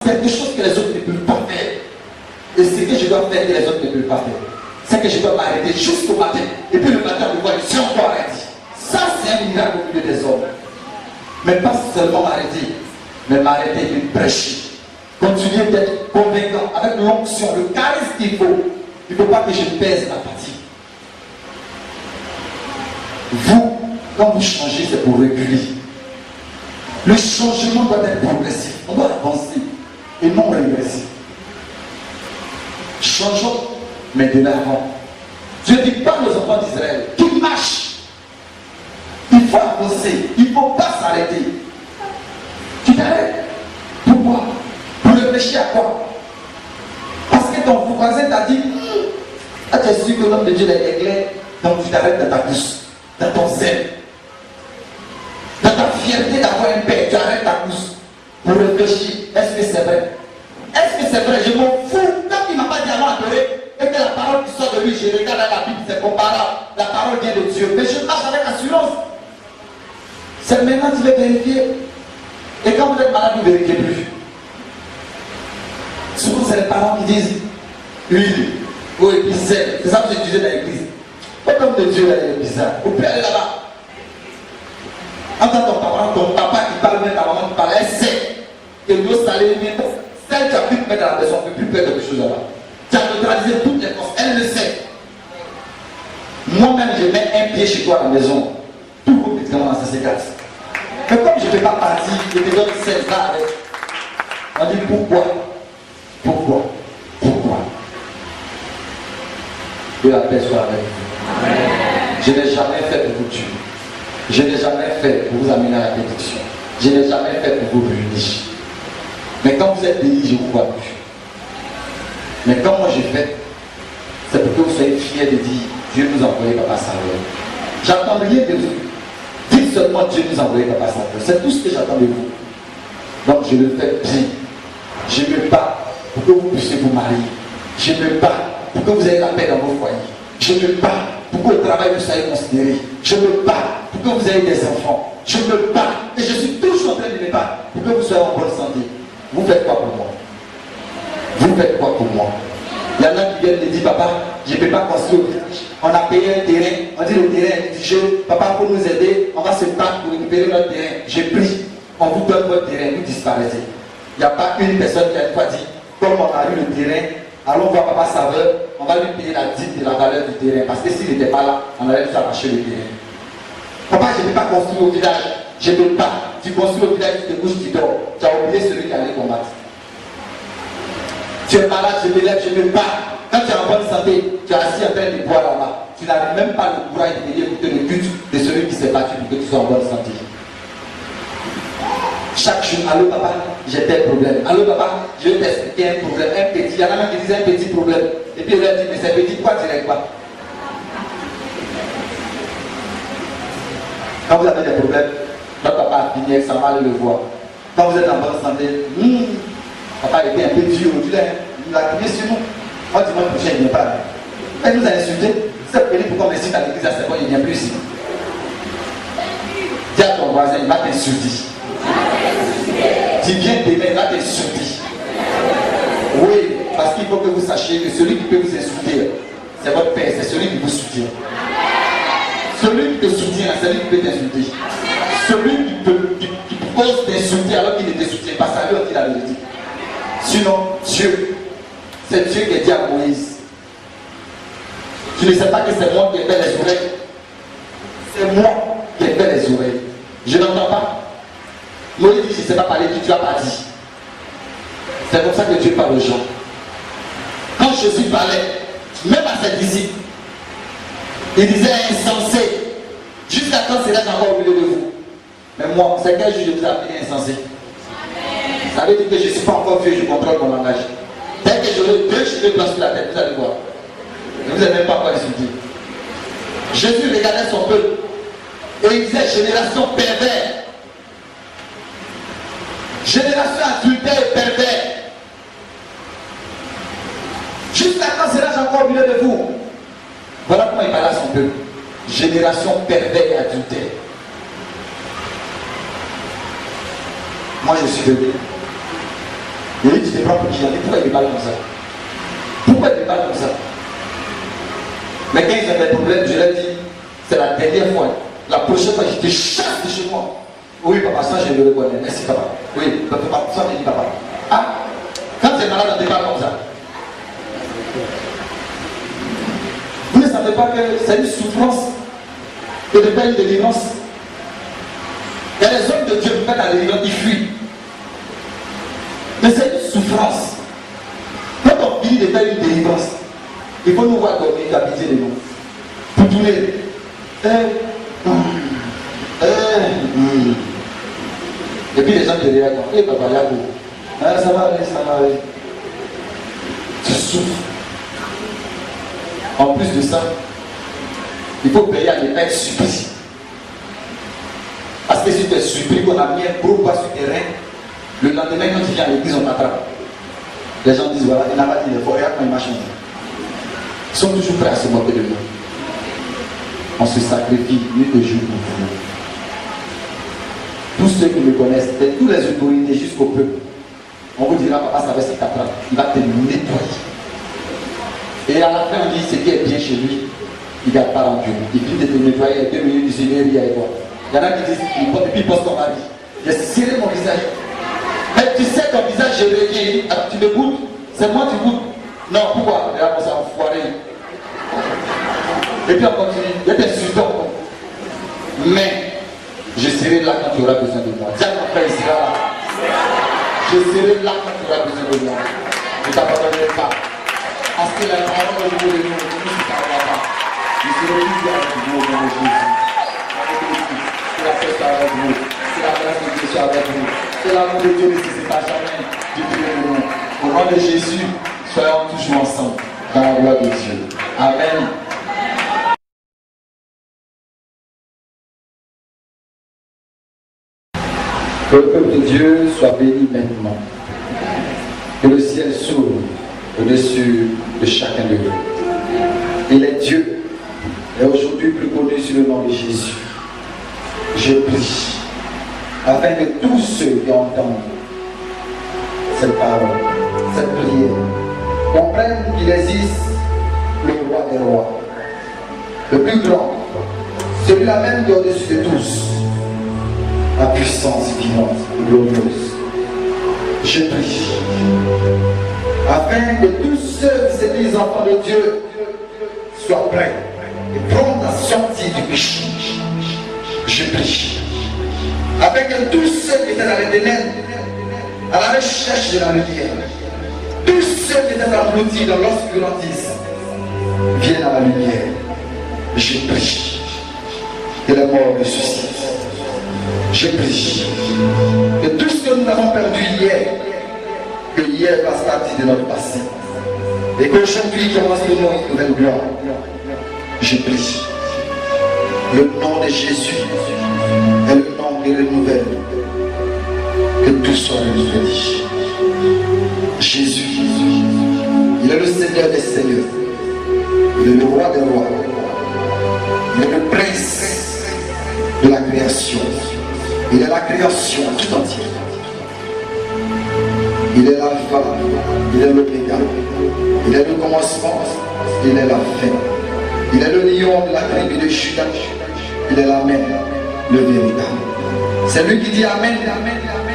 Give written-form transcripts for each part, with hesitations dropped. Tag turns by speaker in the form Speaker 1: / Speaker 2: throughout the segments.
Speaker 1: quelque chose que les autres ne peuvent pas faire. Et ce que je dois faire que les autres ne peuvent pas faire, c'est que je dois m'arrêter jusqu'au matin. Et puis le matin, on me voit, je suis encore arrêté. Ça, c'est un miracle au milieu des hommes. Mais pas seulement m'arrêter, mais m'arrêter et prêcher. Continuer d'être convaincant avec l'onction, le charisme qu'il faut. Il ne faut pas que je pèse la fatigue. Vous, quand vous changez, c'est pour reculer. Le changement doit être progressif. On doit avancer et non régresser. Changeons, mais de l'avant. Je dis pas aux enfants d'Israël qu'ils marchent. Il faut avancer. Il ne faut pas s'arrêter. Tu t'arrêtes. Pourquoi? Pour réfléchir à quoi? Parce que ton voisin t'a dit, ah, tu es sûr que l'homme de Dieu est clair, donc tu t'arrêtes dans ta course, dans ton zèle, dans ta fierté d'avoir un père, tu arrêtes ta course pour réfléchir. Est-ce que c'est vrai? Est-ce que c'est vrai? Je m'en fous. Quand il ne m'a pas dit avant adorer et que la parole qui sort de lui, je regarde dans la Bible, c'est comparable. La parole vient de Dieu. Mais je marche avec assurance. C'est maintenant que tu vas vérifier. Et quand vous êtes malade, vous ne vérifiez plus. Souvent, c'est les parents qui disent huile ou épicelle. C'est ça que je disais dans l'église. Pas comme de Dieu, là, il est bizarre. Vous pouvez aller là-bas. Entends ton papa qui parle, même ta maman qui parle, elle sait que l'eau salée, celle qui a pu te mettre dans la maison, ne peut plus faire quelque chose là-bas. Tu as neutralisé toutes les forces, elle le sait. Moi-même, je mets un pied chez toi à la maison. Tout vos médicaments dans ces gaz. Mais comme je ne fais pas partie, je te donne 16 ans avec. On dit pourquoi? Pourquoi? Pourquoi? Que la paix soit avec vous. Je n'ai jamais fait pour vous tuer. Je n'ai jamais fait pour vous amener à la bénédiction. Je n'ai jamais fait pour vous réunir. Mais quand vous êtes bénis, je vous vois plus. Mais quand moi j'ai fait, c'est pour que vous soyez fiers de dire Dieu nous a envoyé Papa Samuel. J'attends rien de vous. Dites seulement Dieu nous a envoyé Papa Samuel. C'est tout ce que j'attends de vous. Donc je le fais bien. Je me bats pour que vous puissiez vous marier. Je me bats pour que vous ayez la paix dans vos foyers. Je me bats pour que au travail vous soyez considéré. Je me bats pour que vous ayez des enfants. Je me bats et je suis toujours en train de me battre pour que vous soyez en bonne santé. Vous faites quoi pour moi? Vous faites quoi pour moi? Il y en a qui viennent me dire, papa, je ne peux pas construire au village. On a payé un terrain, on dit le terrain est indigène, papa pour nous aider, on va se battre pour récupérer notre terrain. J'ai pris, on vous donne votre terrain, vous disparaissez. Il n'y a pas une personne qui a une fois dit, comme on a eu le terrain, allons voir papa Saveur, on va lui payer la dîme de la valeur du terrain. Parce que s'il n'était pas là, on allait nous arracher le terrain. Papa, je ne peux pas construire au village, je ne peux pas. Tu construis au village, tu te couches, tu dors. Tu as oublié celui qui allait combattre. Tu es malade, je me lève, je me bats. Quand tu es en bonne santé, tu es assis en train de boire là-bas. Tu n'as même pas le courage de venir écouter le culte de celui qui s'est battu pour que tu sois en bonne santé. Chaque jour, allô papa, j'ai tel problème. Allô papa, je vais t'expliquer un problème, un petit. Il y en a même qui disent un petit problème. Et puis il leur dit, mais c'est petit, quoi tu règles pas? Quand vous avez des problèmes, votre papa a fini, ça va aller le voir. Quand vous êtes en bonne santé, papa était un peu dur aujourd'hui, il a crié sur nous. Moi, dimanche prochain, il ne vient pas. Elle nous a insultés. C'est venu pour qu'on me cite à l'église à ce point, il ne vient plus ici. Dis à ton voisin, il va t'insulter. Tu viens demain, il va t'insulter. Oui, parce qu'il faut que vous sachiez que celui qui peut vous insulter, c'est votre père, c'est celui qui vous soutient. Celui qui te soutient, c'est celui qui peut t'insulter. Celui qui ose t'insulter alors qu'il ne te soutient pas, ça lui a dit la vérité. Sinon, Dieu, c'est Dieu qui a dit à Moïse. Tu ne sais pas que c'est moi qui ai fait les oreilles. C'est moi qui ai fait les oreilles. Je n'entends pas. Moïse dit, je ne sais pas parler, tu n'as pas dit. C'est comme ça que Dieu parle aux gens. Quand Jésus parlait, même à ses disciples, il disait insensé. Jusqu'à quand serai-je encore au milieu de vous? Mais moi, c'est quel jour je vous ai appelé insensé? Ça veut dire que je ne suis pas encore vieux, je contrôle mon langage. Dès que j'aurai 2 cheveux blancs sur la tête, vous allez voir. Vous n'avez même pas quoi insulter. Jésus regardait son peuple et il disait génération pervers. Génération adultère et pervers. Jusqu'à quand serai-je encore au milieu de vous? Voilà comment il parlait à son peuple. Génération pervers et adultère. Moi je suis venu. Et lui, tu te prends pour qui? Pourquoi il me parle comme ça? Pourquoi il me parle comme ça? Mais quand ils avaient des problèmes, je leur ai dit, c'est la dernière fois. La prochaine fois, je te chasse de chez moi. Oui, papa, ça, je le reconnais. Merci, papa. Oui, papa, ça, je dis, papa. Ah, quand tu es malade, on te parle comme ça. Vous ne savez pas que c'est une souffrance que de faire une délivrance. Il y a des hommes de Dieu qui font la délivrance, ils fuient. Mais c'est une souffrance. Quand on finit de faire une délivrance, il faut nous voir dormir, capiter les noms. Pour tourner. Et puis les gens te regardent. Eh papa, Yako. Ça va aller, ça va aller. Tu souffres. En plus de ça, il faut payer à l'État supplice. Parce que si tu es supplié qu'on a mis un gros poids sur tes reins, le lendemain, quand tu viens à l'église, on t'attrape. Les gens disent voilà, il n'a pas dit il faut regarder quand il marche. Ils sont toujours prêts à se moquer de nous. On se sacrifie nuit et jour pour vous. Tous ceux qui me connaissent, et tous les autorités jusqu'au peuple, on vous dira papa, ça va se t'attraper. Il va te nettoyer. Et à la fin, on dit ce qui est bien chez lui, il n'a pas rendu. Il finit de te nettoyer 2 minutes du Seigneur, il y a quoi. Il y en a qui disent, et puis il pose ton mari. J'ai serré mon visage. Mais tu sais, ton visage, je reviens. Alors tu me goûtes. C'est moi qui goûte. Non, pourquoi? Regarde, on s'est enfoiré. Et puis on continue. Il y a des insultants. Mais je serai là quand tu auras besoin de moi. Dis à ton frère, il sera là. Je serai là quand tu auras besoin de moi. Je ne t'abandonnerai pas. Parce que la parole de Dieu, nous ne t'abandonnera pas. Je serai toujours avec vous au nom de Jésus. Que la paix soit avec vous. Que la grâce de Dieu soit avec vous. Que l'amour de Dieu ne cesse pas jamais du pied de nous. Au nom de Jésus, soyons toujours ensemble dans la gloire de Dieu. Amen. Que le peuple de Dieu soit béni maintenant. Que le ciel s'ouvre au-dessus de chacun de nous. Il est Dieu, et aujourd'hui plus connu sous le nom de Jésus. Je prie, afin que tous ceux qui entendent cette parole, cette prière, comprennent qu'il existe le roi des rois, le plus grand, celui-là même qui est au-dessus de tous, la puissance vivante et glorieuse. Je prie, afin que tous ceux qui se disent enfants de Dieu soient prêts et pronts à sortir du péché. Je prie, afin que tous ceux qui étaient dans les ténèbres, à la recherche de la lumière, tous ceux qui étaient engloutis dans l'obscurantisme, viennent à la lumière. Je prie que la mort ressuscite. Je prie que tout ce que nous avons perdu hier, que hier fasse partie de notre passé, et qu'aujourd'hui commence de nous une nouvelle gloire. Je prie. Le nom de Jésus est le nom qui renouvelle. Que tout soit renouvelé. Jésus, il est le Seigneur des Seigneurs. Il est le roi des rois. Il est le prince de la création. Il est la création tout entière. Il est l'alpha, il est l'oméga. Il est le commencement, il est la fin. Il est le lion de la tribu de Juda. Il est l'Amen, le véritable. C'est lui qui dit Amen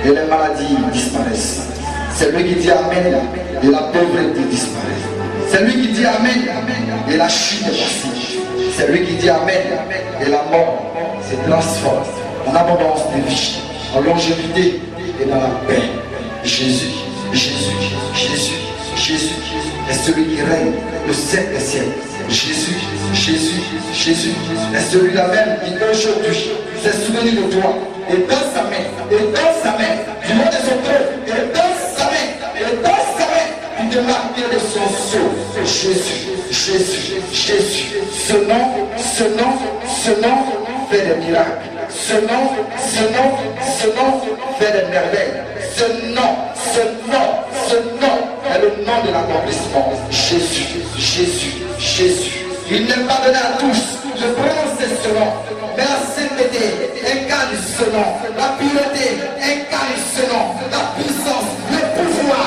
Speaker 1: et les maladies disparaissent. C'est lui qui dit Amen et la pauvreté disparaît. C'est lui qui dit Amen et la chute est passée. C'est lui qui dit Amen et la mort se transforme en abondance de vie, en longévité et dans la paix. Jésus, Jésus, Jésus, Jésus est celui qui règne le siècle des siècles. Jésus, Jésus, Jésus est celui-là même qui aujourd'hui s'est souvenu de toi et dans sa main, du nom de son trône, et dans sa main, il te marque de son sceau. Jésus, Jésus, Jésus, ce nom fait des miracles. Ce nom fait des merveilles. Ce nom est le nom de l'accomplissement. Jésus, Jésus, Jésus. Il n'est pas donné à tous de prononcer ce nom, mais la sainteté incarne ce nom, la pureté incarne ce nom, la puissance, le pouvoir